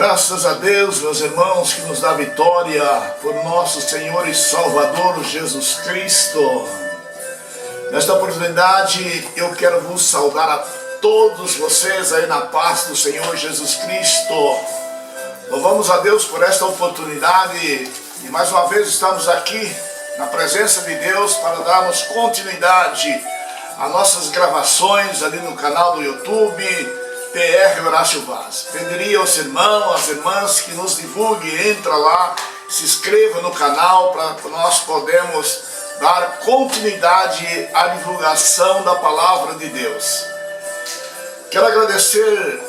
Graças a Deus, meus irmãos, que nos dá vitória por nosso Senhor e Salvador Jesus Cristo. Nesta oportunidade, eu quero vos saudar a todos vocês aí na paz do Senhor Jesus Cristo. Louvamos a Deus por esta oportunidade e mais uma vez estamos aqui na presença de Deus para darmos continuidade às nossas gravações ali no canal do YouTube PR Horácio Vaz. Pediria aos irmãos, às irmãs que nos divulguem, entra lá, se inscreva no canal para nós podermos dar continuidade à divulgação da palavra de Deus. Quero agradecer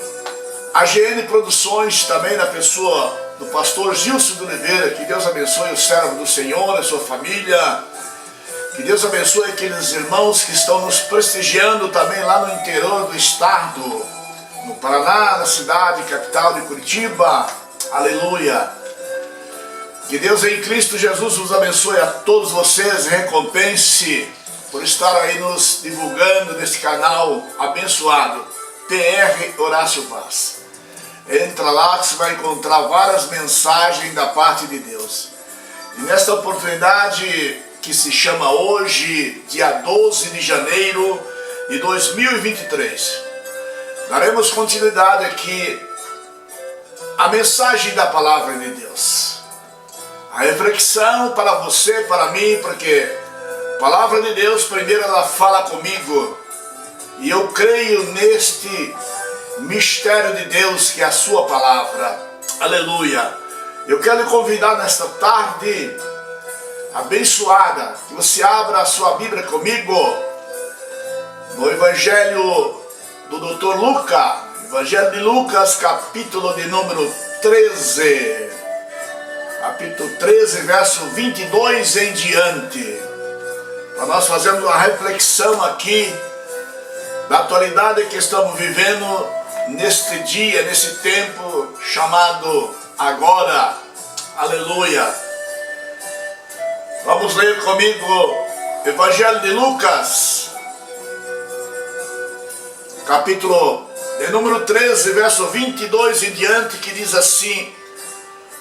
a GN Produções, também na pessoa do pastor Gilson de Oliveira. Que Deus abençoe o servo do Senhor, a sua família. Que Deus abençoe aqueles irmãos que estão nos prestigiando também lá no interior do estado, no Paraná, na cidade capital de Curitiba. Aleluia. Que Deus em Cristo Jesus nos abençoe a todos vocês e recompense por estar aí nos divulgando nesse canal abençoado PR Horácio Vaz. Entra lá que você vai encontrar várias mensagens da parte de Deus. E nesta oportunidade que se chama hoje, dia 12 de janeiro de 2023, daremos continuidade aqui à mensagem da palavra de Deus. A reflexão para você, para mim, porque a palavra de Deus, primeiro ela fala comigo. E eu creio neste mistério de Deus que é a sua palavra. Aleluia. Eu quero lhe convidar nesta tarde abençoada, que você abra a sua Bíblia comigo no Evangelho do Dr. Lucas, Evangelho de Lucas, capítulo de número 13. Capítulo 13, verso 22 em diante. Para nós fazermos uma reflexão aqui da atualidade que estamos vivendo neste dia, nesse tempo chamado agora. Aleluia. Vamos ler comigo Evangelho de Lucas, capítulo de número 13, verso 22 em diante, que diz assim: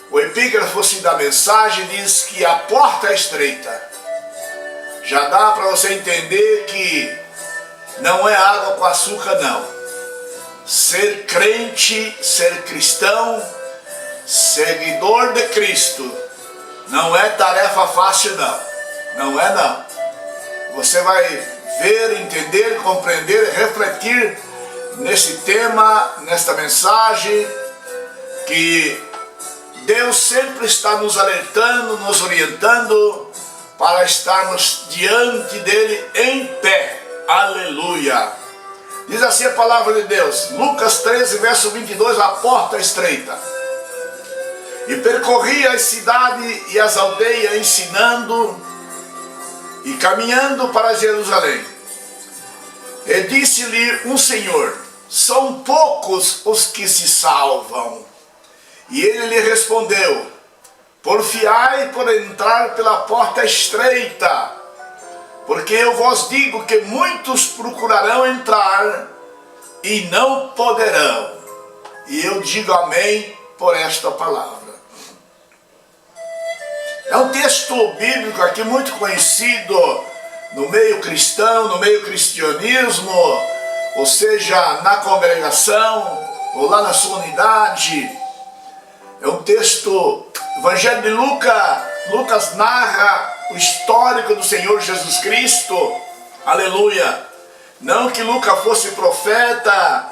o epígrafo da mensagem diz que a porta é estreita. Já dá para você entender que não é água com açúcar, não. Ser crente, ser cristão, seguidor de Cristo, não é tarefa fácil, não. Não é, não. Você vai ver, entender, compreender, refletir nesse tema, nesta mensagem, que Deus sempre está nos alertando, nos orientando para estarmos diante dele em pé. Aleluia. Diz assim a palavra de Deus, Lucas 13, verso 22, a porta estreita. E percorria as cidades e as aldeias, ensinando e caminhando para Jerusalém. E disse-lhe um Senhor: são poucos os que se salvam. E ele lhe respondeu: porfiai por entrar pela porta estreita, porque eu vos digo que muitos procurarão entrar e não poderão. E eu digo amém por esta palavra. É um texto bíblico aqui muito conhecido no meio cristão, no meio cristianismo, ou seja, na congregação, ou lá na sua unidade. É um texto, Evangelho de Lucas, Lucas narra o histórico do Senhor Jesus Cristo. Aleluia. Não que Lucas fosse profeta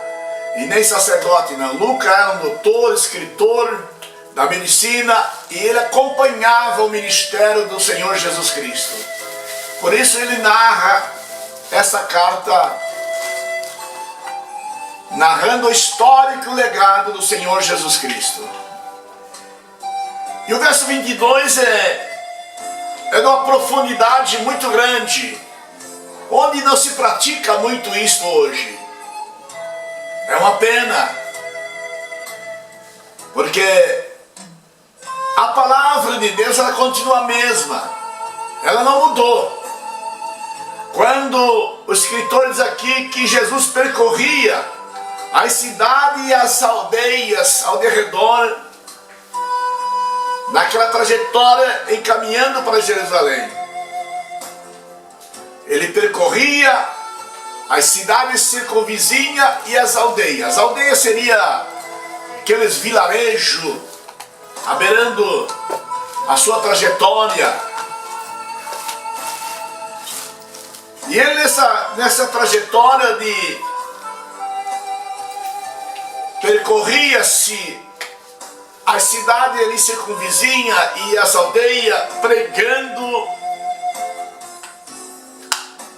e nem sacerdote, não. Lucas era um doutor, escritor da medicina, e ele acompanhava o ministério do Senhor Jesus Cristo. Por isso ele narra essa carta, narrando o histórico legado do Senhor Jesus Cristo. E o verso 22 é de uma profundidade muito grande, onde não se pratica muito isso hoje. É uma pena, porque a palavra de Deus ela continua a mesma, ela não mudou. Quando o escritor diz aqui que Jesus percorria as cidades e as aldeias ao redor, naquela trajetória encaminhando para Jerusalém. Ele percorria as cidades circunvizinhas e as aldeias. As aldeias seria aqueles vilarejos, aberrando a sua trajetória. E ele nessa trajetória percorria-se as cidades ali circunvizinhas e as aldeias, pregando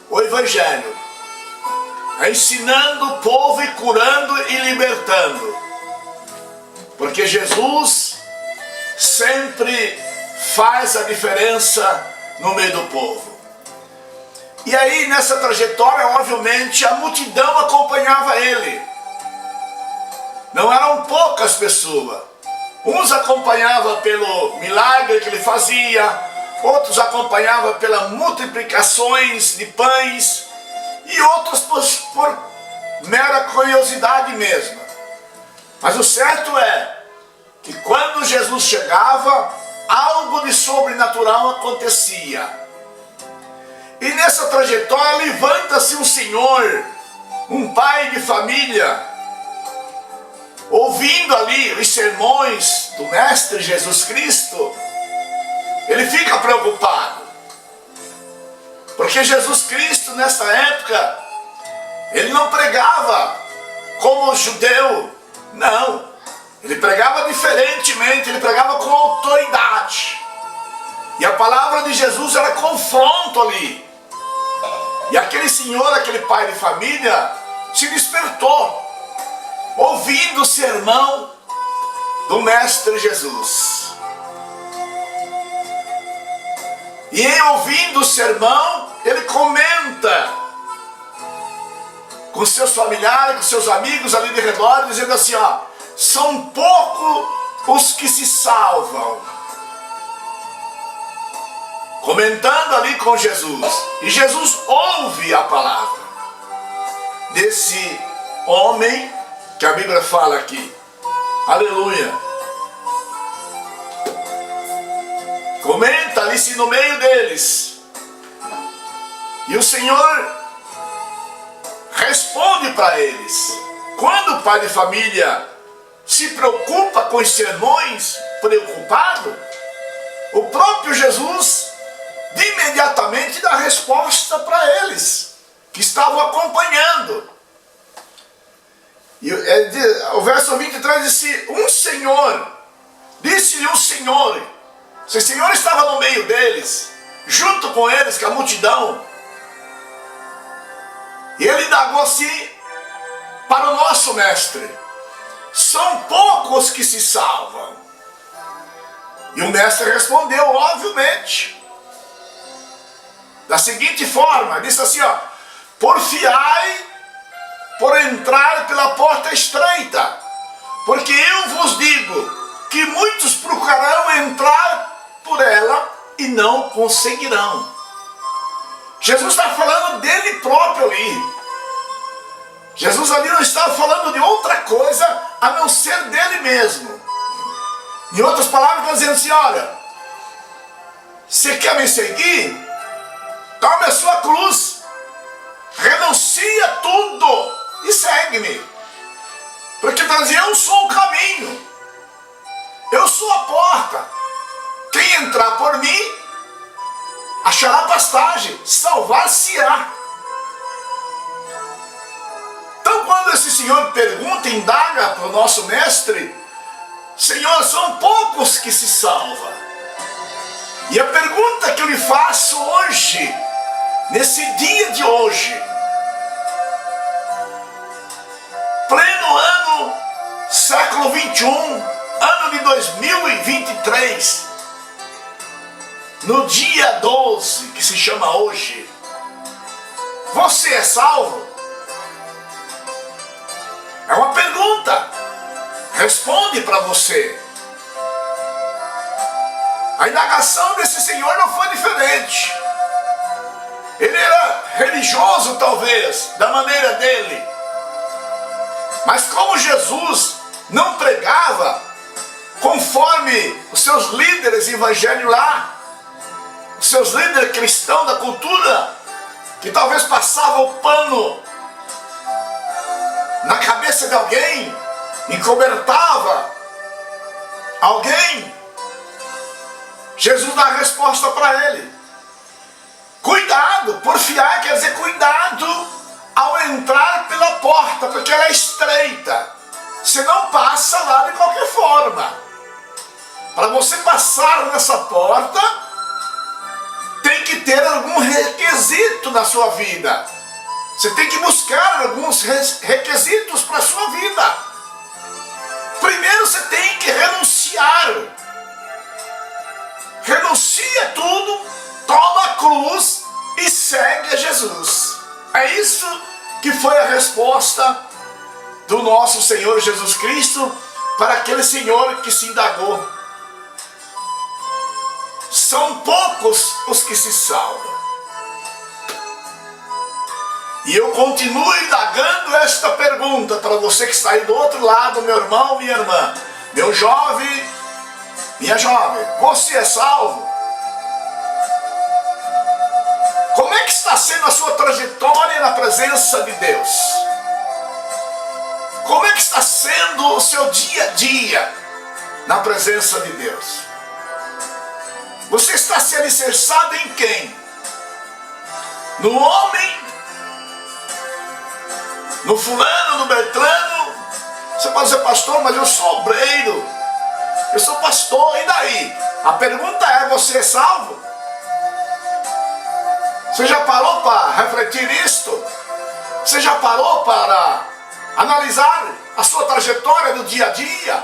o Evangelho, ensinando o povo e curando e libertando. Porque Jesus sempre faz a diferença no meio do povo. E aí nessa trajetória, obviamente, a multidão acompanhava ele. Não eram poucas pessoas. Uns acompanhavam pelo milagre que ele fazia, outros acompanhavam pelas multiplicações de pães, e outros por mera curiosidade mesmo. Mas o certo é que quando Jesus chegava, algo de sobrenatural acontecia. E nessa trajetória levanta-se um senhor, um pai de família, ouvindo ali os sermões do Mestre Jesus Cristo. Ele fica preocupado, porque Jesus Cristo nessa época, ele não pregava como judeu, não. Ele pregava diferentemente, ele pregava com autoridade. E a palavra de Jesus era confronto ali. E aquele senhor, aquele pai de família, se despertou, ouvindo o sermão do Mestre Jesus. E em ouvindo o sermão, ele comenta com seus familiares, com seus amigos ali de redor, dizendo assim, ó, são poucos os que se salvam. Comentando ali com Jesus. E Jesus ouve a palavra desse homem que a Bíblia fala aqui. Aleluia. Comenta ali-se no meio deles. E o Senhor responde para eles. Quando o pai de família se preocupa com os sermões, preocupado, o próprio Jesus de imediatamente dá resposta para eles que estavam acompanhando. E o verso 23 disse-lhe um senhor, esse senhor estava no meio deles, junto com eles, com a multidão, e ele indagou assim para o nosso mestre, são poucos que se salvam. E o mestre respondeu, obviamente, da seguinte forma, disse assim, ó, porfiai por entrar pela porta estreita, porque eu vos digo que muitos procurarão entrar por ela e não conseguirão. Jesus está falando dele próprio ali. Jesus ali não estava falando de outra coisa a não ser dele mesmo. Em outras palavras, está dizendo assim, olha, você quer me seguir? Tome a sua cruz, renuncia tudo e segue-me. Porque está dizendo, eu sou o caminho, eu sou a porta. Quem entrar por mim, achará pastagem, salvar-se-á. Então quando esse senhor pergunta, indaga para o nosso mestre, Senhor, são poucos que se salvam. E a pergunta que eu lhe faço hoje, nesse dia de hoje, pleno ano, século 21, ano de 2023, no dia 12, que se chama hoje, você é salvo? É uma pergunta. Responde para você. A indagação desse senhor não foi diferente. Ele era religioso, talvez, da maneira dele. Mas como Jesus não pregava conforme os seus líderes evangélicos lá, os seus líderes cristãos da cultura, que talvez passavam o pano na cabeça de alguém, encobertava alguém, Jesus dá a resposta para ele. Cuidado, porfiar quer dizer cuidado ao entrar pela porta, porque ela é estreita. Você não passa lá de qualquer forma. Para você passar nessa porta, tem que ter algum requisito na sua vida. Você tem que buscar alguns requisitos para a sua vida. Primeiro você tem que renunciar. Renuncia tudo, toma a cruz e segue a Jesus. É isso que foi a resposta do nosso Senhor Jesus Cristo para aquele senhor que se indagou. São poucos os que se salvam. E eu continuo indagando esta pergunta para você que está aí do outro lado, meu irmão, minha irmã, meu jovem, minha jovem, você é salvo? Como é que está sendo a sua trajetória na presença de Deus? Como é que está sendo o seu dia a dia na presença de Deus? Você está se alicerçado em quem? No homem? No fulano, no Beltrano? Você pode dizer, pastor, mas eu sou obreiro, eu sou pastor, e daí? A pergunta é, você é salvo? Você já parou para refletir isto? Você já parou para analisar a sua trajetória do dia a dia?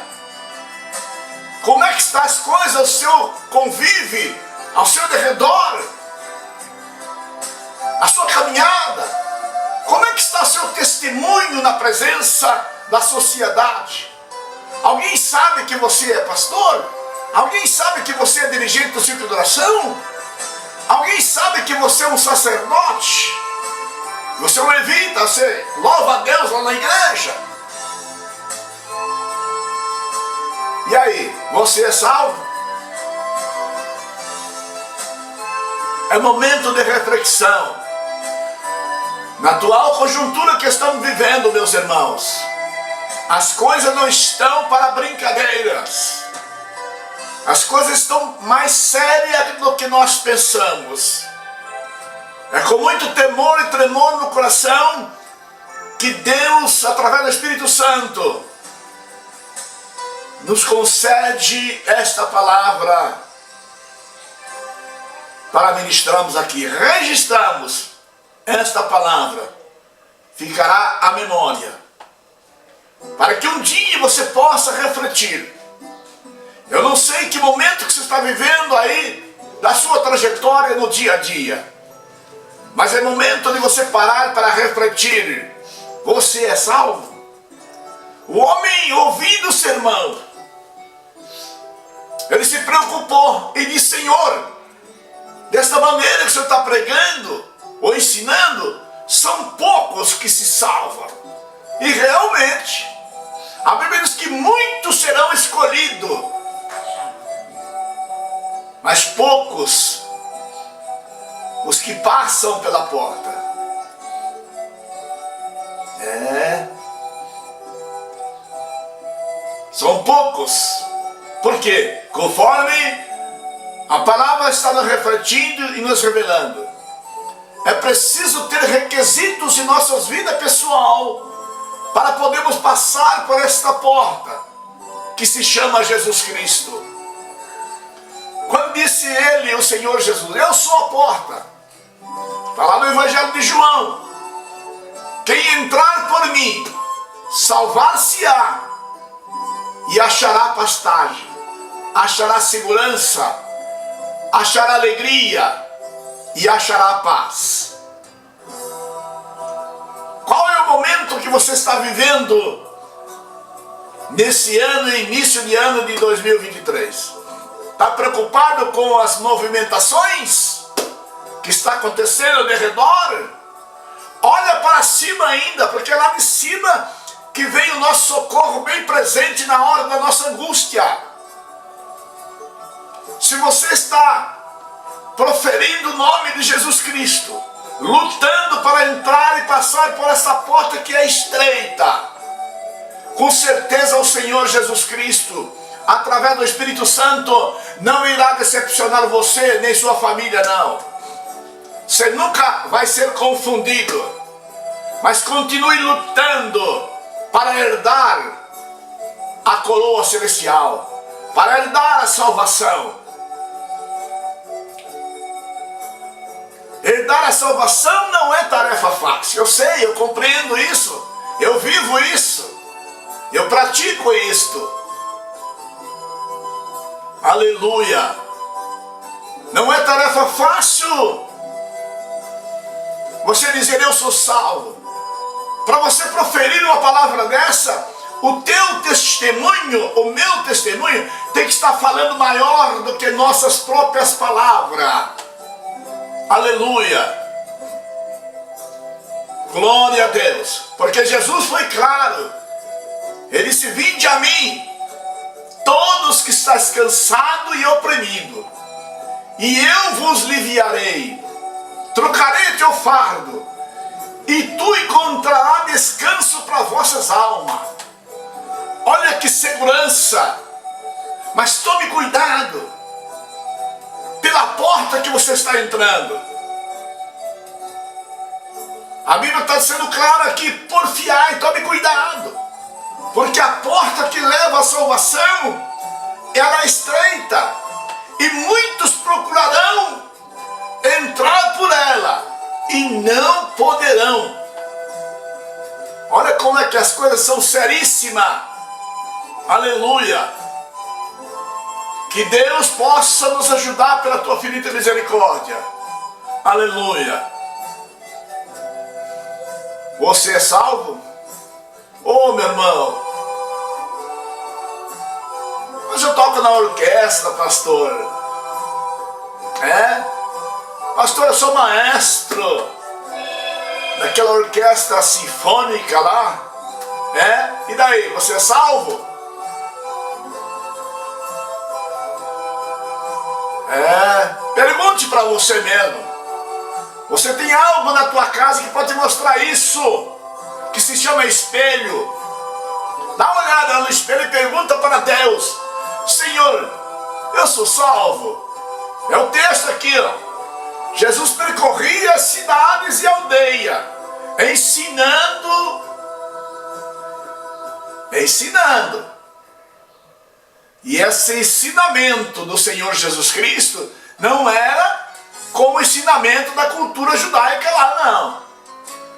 Como é que estão as coisas ao seu convívio, ao seu redor? A sua caminhada? Como é que está seu testemunho na presença da sociedade? Alguém sabe que você é pastor? Alguém sabe que você é dirigente do círculo de oração? Alguém sabe que você é um sacerdote? Você é um levita, você louva a Deus lá na igreja? E aí, você é salvo? É momento de reflexão. Na atual conjuntura que estamos vivendo, meus irmãos, as coisas não estão para brincadeiras. As coisas estão mais sérias do que nós pensamos. É com muito temor e tremor no coração que Deus, através do Espírito Santo, nos concede esta palavra para ministrarmos aqui. Registramos esta palavra, ficará à memória, para que um dia você possa refletir. Eu não sei que momento que você está vivendo aí da sua trajetória no dia a dia, mas é momento de você parar para refletir. Você é salvo? O homem, ouvindo o sermão, ele se preocupou e disse, Senhor, desta maneira que o Senhor está pregando ou ensinando, são poucos que se salvam. E realmente, a Bíblia diz que muitos serão escolhidos, mas poucos os que passam pela porta. São poucos. Por quê? Conforme a palavra está nos refletindo e nos revelando, é preciso ter requisitos em nossas vidas pessoal para podermos passar por esta porta que se chama Jesus Cristo. Quando disse ele, o Senhor Jesus, eu sou a porta, está lá no Evangelho de João, quem entrar por mim salvar-se-á e achará pastagem, achará segurança, achará alegria e achará paz. Qual é o momento que você está vivendo nesse ano, início de ano de 2023? Está preocupado com as movimentações que está acontecendo ao redor? Olha para cima ainda, porque lá de cima que vem o nosso socorro bem presente na hora da nossa angústia. Se você está proferindo o nome de Jesus Cristo, lutando para entrar e passar por essa porta que é estreita, com certeza o Senhor Jesus Cristo, através do Espírito Santo, não irá decepcionar você nem sua família, não. Você nunca vai ser confundido, mas continue lutando para herdar a coroa celestial, para herdar a salvação. Herdar a salvação não é tarefa fácil. Eu sei, eu compreendo isso, eu vivo isso, eu pratico isto. Aleluia! Não é tarefa fácil você dizer eu sou salvo. Para você proferir uma palavra dessa, o teu testemunho, o meu testemunho, tem que estar falando maior do que nossas próprias palavras. Aleluia! Glória a Deus! Porque Jesus foi claro. Ele disse: vinde a mim, todos que estáis cansados e oprimidos, e eu vos aliviarei. Trocarei teu fardo, e tu encontrarás descanso para vossas almas. Olha que segurança! Mas tome cuidado pela porta que você está entrando. A Bíblia está sendo clara aqui: porfiai, tome cuidado, porque a porta que leva à salvação, ela é estreita, e muitos procurarão entrar por ela e não poderão. Olha como é que as coisas são seríssimas. Aleluia! Que Deus possa nos ajudar pela tua infinita misericórdia. Aleluia! Você é salvo? Oh, meu irmão, mas eu toco na orquestra, pastor. Pastor, eu sou maestro daquela orquestra sinfônica lá. E daí, você é salvo? Pergunte para você mesmo. Você tem algo na tua casa que pode mostrar isso, que se chama espelho. Dá uma olhada no espelho e pergunta para Deus: Senhor, eu sou salvo? É o texto aqui, ó. Jesus percorria cidades e aldeias, ensinando. E esse ensinamento do Senhor Jesus Cristo não era como o ensinamento da cultura judaica lá, não.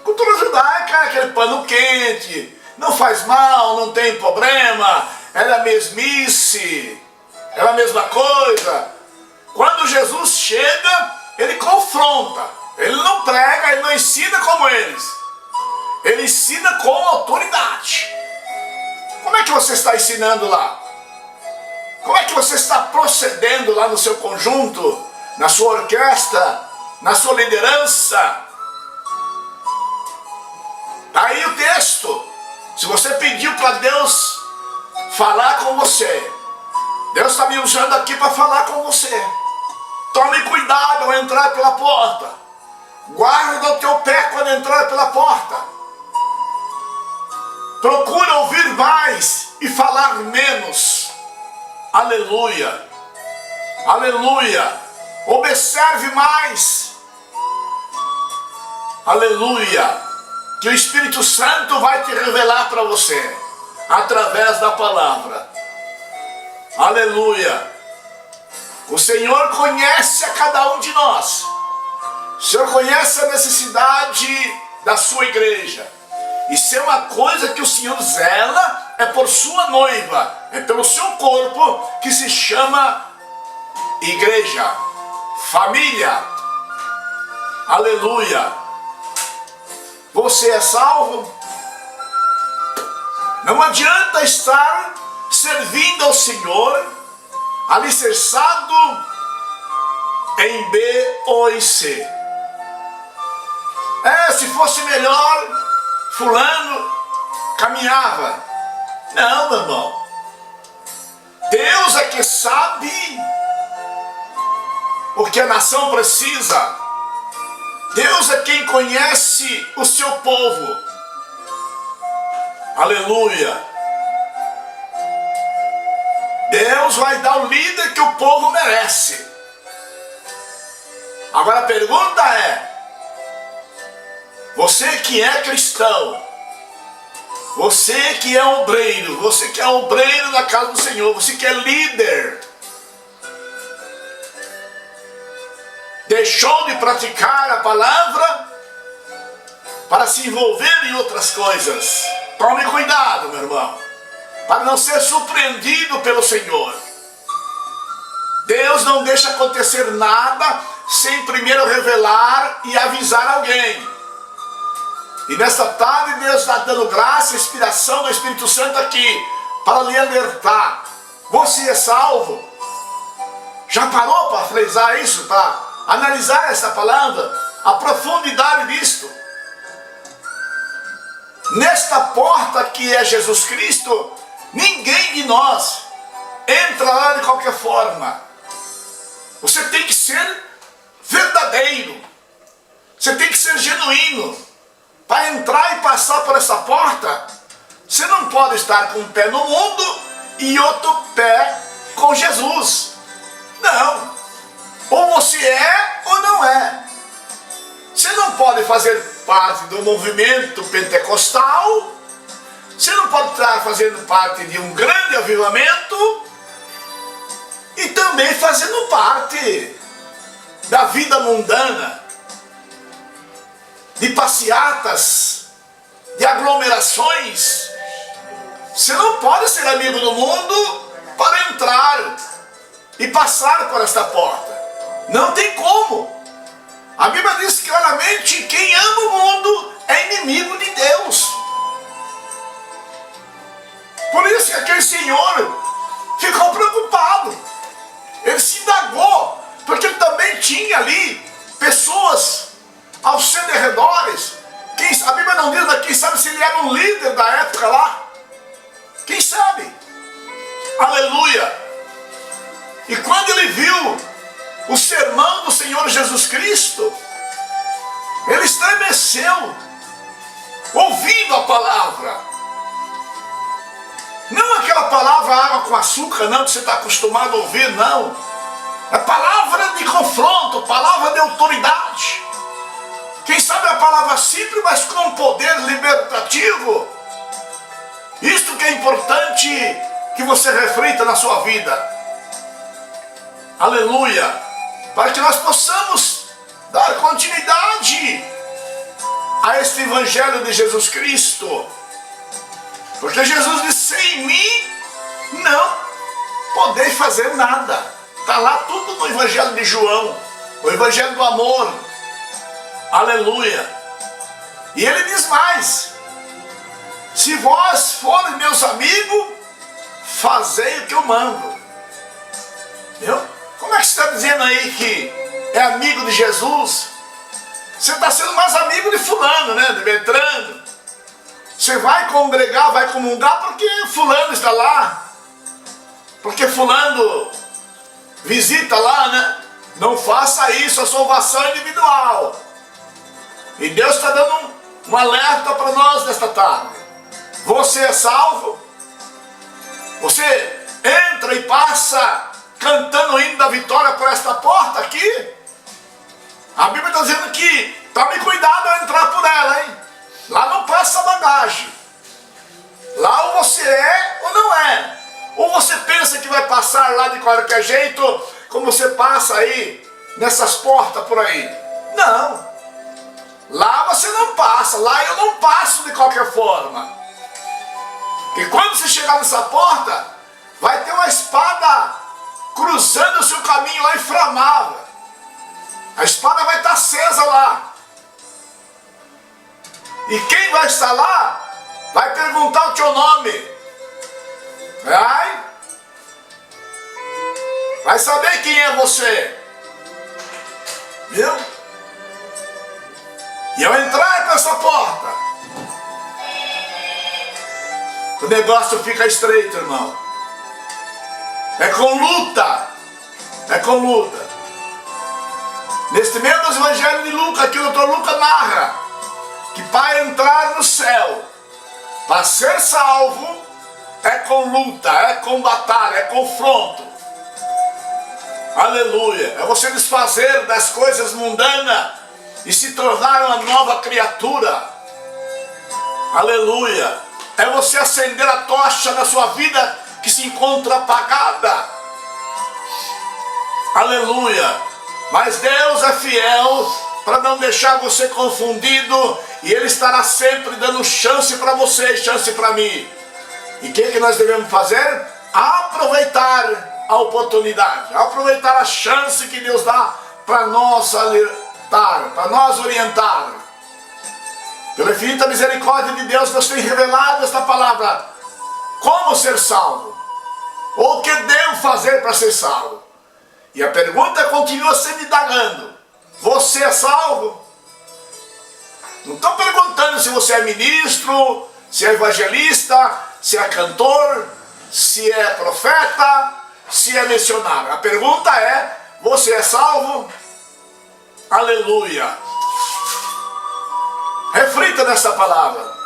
Cultura judaica é aquele pano quente, não faz mal, não tem problema, era a mesmice, era a mesma coisa. Quando Jesus chega, ele confronta, ele não prega, ele não ensina como eles, ele ensina com autoridade. Como é que você está ensinando lá? Como é que você está procedendo lá no seu conjunto, na sua orquestra, na sua liderança? Está aí o texto. Se você pediu para Deus falar com você, Deus está me usando aqui para falar com você. Tome cuidado ao entrar pela porta. Guarda o teu pé quando entrar pela porta. Procura ouvir mais e falar menos. Aleluia. Aleluia. Observe mais. Aleluia. Que o Espírito Santo vai te revelar para você através da palavra. Aleluia. O Senhor conhece a cada um de nós. O Senhor conhece a necessidade da sua igreja. E se é uma coisa que o Senhor zela, é por sua noiva, é pelo seu corpo, que se chama igreja, família. Aleluia. Você é salvo? Não adianta estar servindo ao Senhor alicerçado em B ou em C. Se fosse melhor, fulano caminhava. Não, meu irmão. Deus é que sabe o que a nação precisa. Deus é quem conhece o seu povo. Aleluia. Deus vai dar o líder que o povo merece. Agora a pergunta é: você que é cristão, você que é obreiro, você que é obreiro da casa do Senhor, você que é líder, deixou de praticar a palavra para se envolver em outras coisas? Tome cuidado, meu irmão, para não ser surpreendido pelo Senhor. Deus não deixa acontecer nada sem primeiro revelar e avisar alguém. E nesta tarde Deus está dando graça e inspiração do Espírito Santo aqui para lhe alertar. Você é salvo? Já parou para frisar isso, para analisar essa palavra? A profundidade disto. Nesta porta que é Jesus Cristo, ninguém de nós entra lá de qualquer forma. Você tem que ser verdadeiro. Você tem que ser genuíno. Para entrar e passar por essa porta, você não pode estar com um pé no mundo e outro pé com Jesus. Não. Ou você é ou não é. Você não pode fazer parte do movimento pentecostal. Você não pode estar fazendo parte de um grande avivamento e também fazendo parte da vida mundana, de passeatas, de aglomerações. Você não pode ser amigo do mundo para entrar e passar por esta porta. Não tem como. A Bíblia diz claramente: quem ama o mundo é inimigo de Deus. Por isso que aquele senhor ficou preocupado. Ele se indagou, porque ele também tinha ali pessoas aos seus derredores. A Bíblia não diz, mas quem sabe se ele era um líder da época lá. Quem sabe? Aleluia. E quando ele viu o sermão do Senhor Jesus Cristo, ele estremeceu, ouvindo a palavra. Não aquela palavra água com açúcar, não, que você está acostumado a ouvir, não. É palavra de confronto, palavra de autoridade. Quem sabe a palavra simples, mas com poder libertativo. Isto que é importante que você reflita na sua vida. Aleluia. Para que nós possamos dar continuidade a este Evangelho de Jesus Cristo. Porque Jesus disse: sem mim não podeis fazer nada. Está lá tudo no Evangelho de João, o Evangelho do amor. Aleluia. E ele diz mais: se vós forem meus amigos, fazei o que eu mando. Viu? Como é que você está dizendo aí que é amigo de Jesus? Você está sendo mais amigo de fulano, né? De Beltrano. Você vai congregar, vai comungar porque fulano está lá. Porque fulano visita lá, né? Não faça isso, a salvação é individual. E Deus está dando um alerta para nós nesta tarde. Você é salvo? Você entra e passa cantando o hino da vitória por esta porta aqui? A Bíblia está dizendo que tome cuidado ao entrar por ela, hein? Lá não passa bagagem. Lá ou você é ou não é. Ou você pensa que vai passar lá de qualquer jeito, como você passa aí, nessas portas por aí. Não. Lá você não passa, lá eu não passo de qualquer forma. E quando você chegar nessa porta, vai ter uma espada cruzando o seu caminho lá inflamável. A espada vai estar acesa lá. E quem vai estar lá, vai perguntar o teu nome. Vai saber quem é você. Viu? E ao entrar nessa porta, negócio fica estreito, irmão. É com luta. É com luta. Neste mesmo evangelho de Lucas, aqui o doutor Lucas narra que para entrar no céu, para ser salvo, é com luta, é com batalha, é confronto. Aleluia. É você desfazer das coisas mundanas e se tornar uma nova criatura. Aleluia. É você acender a tocha da sua vida que se encontra apagada. Aleluia. Mas Deus é fiel para não deixar você confundido, e Ele estará sempre dando chance para você, chance para mim. E o que nós devemos fazer? Aproveitar a oportunidade, aproveitar a chance que Deus dá para nós alertar, para nós orientar. Pela infinita misericórdia de Deus, Deus tem revelado esta palavra. Como ser salvo? Ou o que devo fazer para ser salvo? E a pergunta continua se me indagando. Você é salvo? Não estou perguntando se você é ministro, se é evangelista, se é cantor, se é profeta, se é missionário. A pergunta é, você é salvo? Aleluia. Reflita nessa palavra.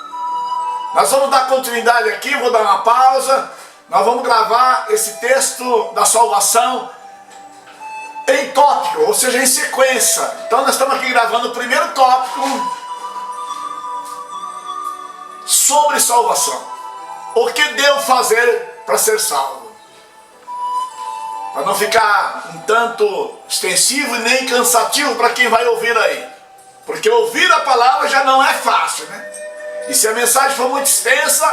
Nós vamos dar continuidade aqui, vou dar uma pausa. Nós vamos gravar esse texto da salvação em tópico, ou seja, em sequência. Então nós estamos aqui gravando o primeiro tópico sobre salvação. O que devo fazer para ser salvo? Para não ficar um tanto extensivo e nem cansativo para quem vai ouvir aí. Porque ouvir a palavra já não é fácil, né? E se a mensagem for muito extensa,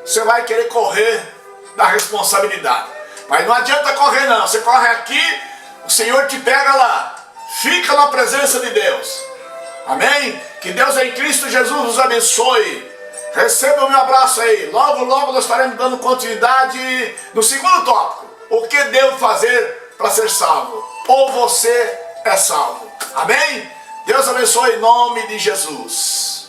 você vai querer correr da responsabilidade. Mas não adianta correr não, você corre aqui, o Senhor te pega lá. Fica na presença de Deus. Amém? Que Deus em Cristo Jesus nos abençoe. Receba o meu abraço aí. Logo, logo nós estaremos dando continuidade no segundo tópico. O que devo fazer para ser salvo? Ou você é salvo. Amém? Deus abençoe em nome de Jesus.